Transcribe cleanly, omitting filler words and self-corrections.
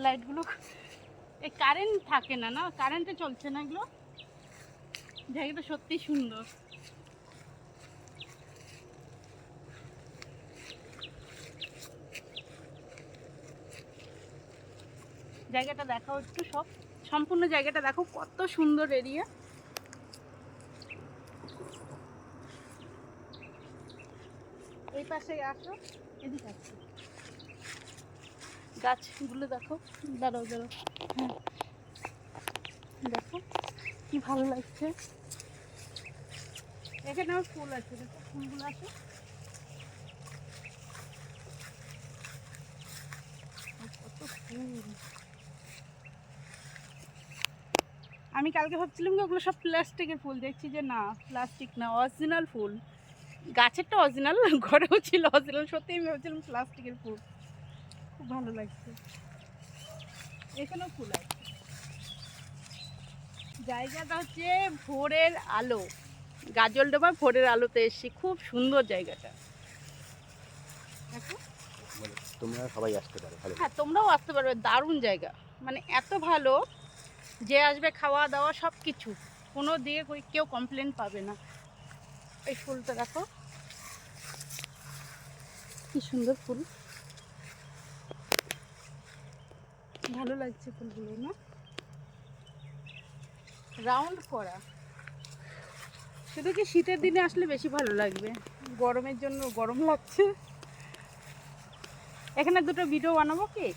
লাইটগুলো এই কারেন্ট থাকে না, না কারেন্টে চলছে না এগুলো। জায়গাটা সত্যি সুন্দর। জায়গাটা দেখাও একটু, সব সম্পূর্ণ জায়গাটা দেখো কত সুন্দর এরিয়া। এই পাশে আসো, এদিকে আসো, গাছগুলো দেখো। দাঁড়াও দাঁড়াও, হ্যাঁ দেখো কি ভালো লাগছে। এখানে আমার ফুল আছে, দেখো ফুলগুলো আছে। কত ফুল! আমি কালকে ভাবছিলাম যে ওগুলো সব প্লাস্টিকের ফুল, দেখছি যে না প্লাস্টিক না, অরিজিনাল ফুল। গাছেরটা অরিজিনাল, ঘরেও ছিল অরিজিনাল। সত্যি আমি ভাবছিলাম প্লাস্টিকের ফুল। খুব ভালো লাগছে। এখানেও ফুল আছে। জায়গাটা হচ্ছে ভোরের আলো, গাজলডোবা ভোরের আলোতে এসেছি। খুব সুন্দর জায়গাটা, দেখো। তোমরা সবাই আসতে পারো, ভালো। হ্যাঁ তোমরাও আসতে পারবে, দারুণ জায়গা। মানে এত ভালো, যে আসবে খাওয়া দাওয়া সব কিছু, কোনো দিকে কেউ কমপ্লেন পাবে না। এই ফুলটা দেখো কি সুন্দর ফুল, ভালো লাগছে ফুলগুলো না, রাউন্ড করা। শুধু কি শীতের দিনে আসলে বেশি ভালো লাগবে, গরমের জন্য গরম লাগছে। এখানে দুটো ভিডিও বানাবো কি?